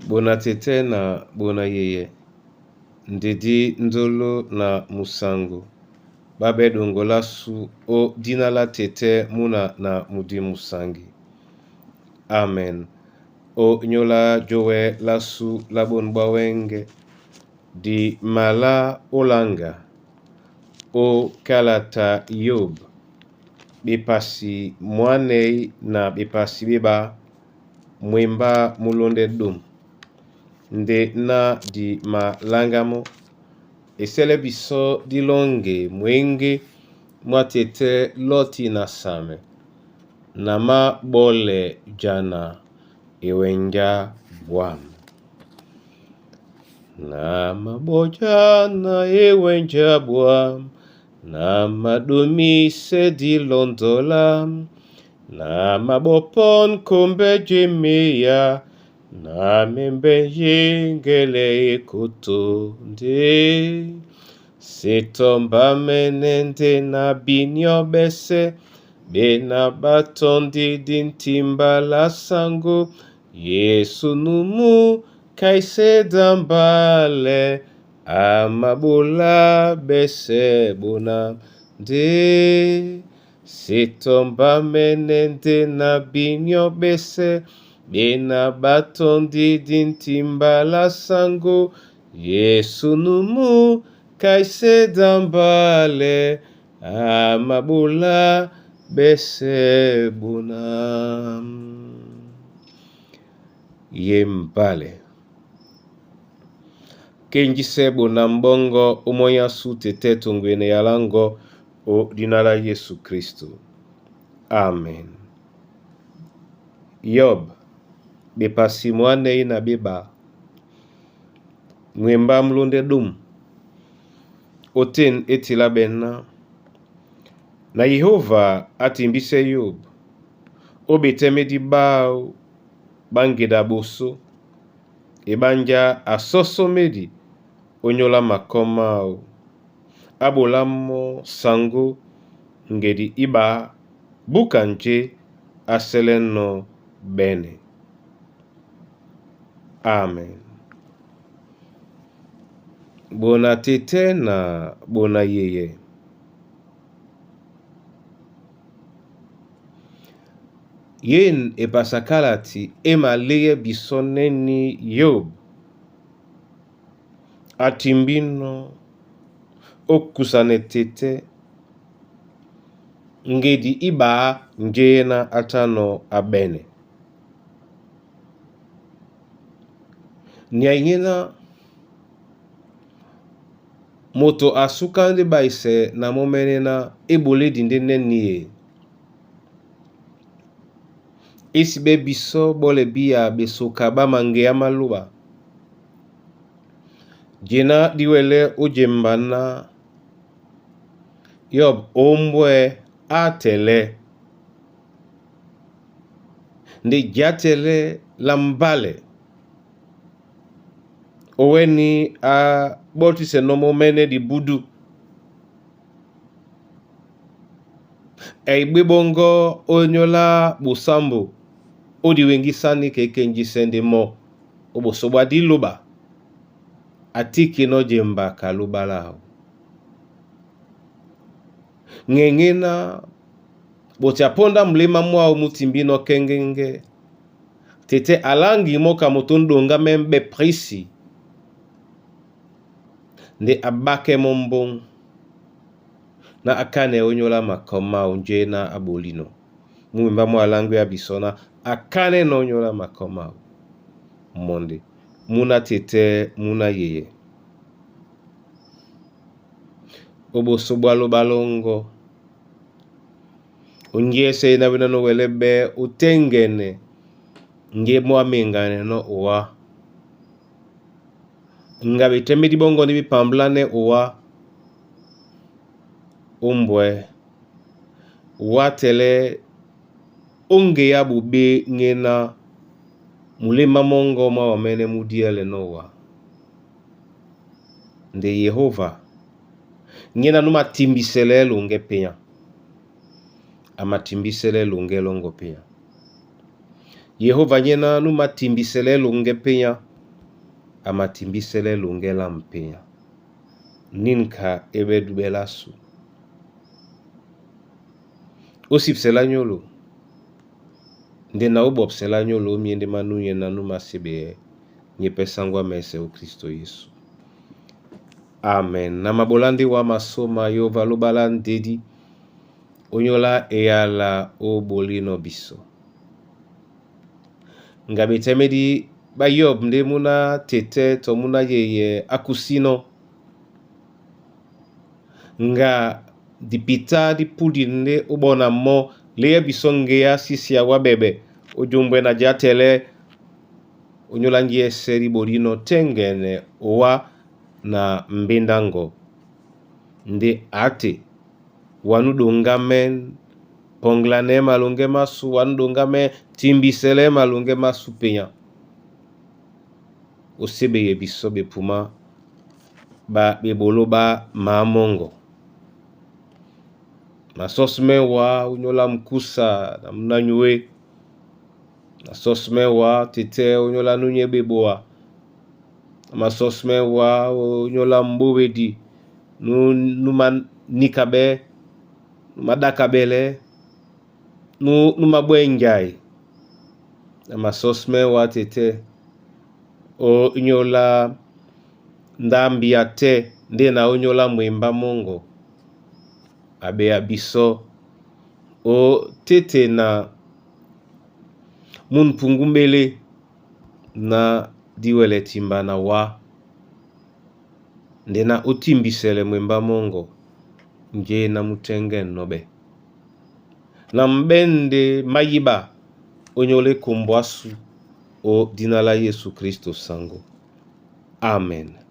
Bona tete na bona yeye ndidi ndolo na musango babe dongo lasu o dina la tete muna na mudi musangi. Amen. O nyola jowe lasu labon bawenge di mala olanga o kalata Yob bipasi mwanei na bipasi biba mwimba mulonde dum nde na di malangamo esele biso di longe mwenge mwatete loti na same na ma bole jana ewenja bwam na mabojana ewenja bwam na madumise di londolam na mabopon kombe jemea na membe yengele ekoto nde setomba menende na binyo bese bena batondi dintimba la sango Yesu numu kaise dambale amabula bese bona nde setomba menende na binyo bese bena batondi dintimba la sango Yesu numu kaise dambale amabula bese bona yembale kenjise bona mbongo umoya su tete tungwene yalango o dinala Yesu Kristo. Amen. Yob bipasi mwane na biba mwemba mlonde dum oten etila bena na Yehova atimbise Yob obeteme di bao bangeda boso ebanja asoso medi onyola makomao abolamo sango ngedi iba bukanje aseleno bene. Amen. Bona tete na bona yeye yen epasakalati emaleye bisoneni Yob atimbino okusane tete ngedi iba njena atano abene nyayena moto asukande baise na momenena ebole dinde neniye isibe biso bole biya besoka bamange ya maluba jena diwele ujembana Yob ombwe atele ndi jatele lambale oweni a botise no momene di budu eibibongo onyola busambo odi wengisani kekenji sende mo obosobwa di luba atiki no jemba kalubalao ngengena bochaponda mlima mwao mutimbino kengenge tete alangi moka motondonga membe prisi nde abake mombong na akane onyola makoma onjena abolino mwimba mwalangu ya bisona akane no onyola makoma monde muna tete muna yeye obosobwalo balongo onjese na binano welebe utengene nge mwamengane no uwa nga biteme di bongo ni bipamblane uwa umbwe watele onge ya bube ngena mulema mongo ma wamene mudiele nowa nde Yehova ngena numa timbisele lunge penya amatimbisele lunge longo penya Yehova ngena numa timbisele lunge penya amatimbisele lungela mpenya ninka ebe dubelasu osipsela nyolo nde na ubopsela nyolo miende manunye nanu masebe nyepesangwa mese o Kristo Yesu. Amen. Na mabolandi wa masoma yo valubala ndedi onyola eyala o bolino biso. Ngabe temedi ba Yob nde muna tete to muna yeye akusino. Nga dipita dipudi nde ubona mo leye bisonge ya sisi ya wabebe ujumbwe na jatele onyola ngie seri bolino tengene owa na mbindango ndi ate wanudungame ponglane malunge masu wanudungame timbisele malunge masu penya osebe ye bisobe puma ba bebolo ba mamongo masosme wa unyola mkusa na mnanywe masosme wa tete unyola nunye beboa masosme wa unyola mbowedi numa nikabe madakabele numa bwenjai masosme wa tete o unyola ndambi ate nde na unyola mwemba mongo abe abiso o tete na munpungumbele na diwele timba na wa nde na utimbisele mwemba mongo nje na mutengen nobe na mbende mayiba onyole kumbwasu o dinala Yesu Kristo sango. Amen.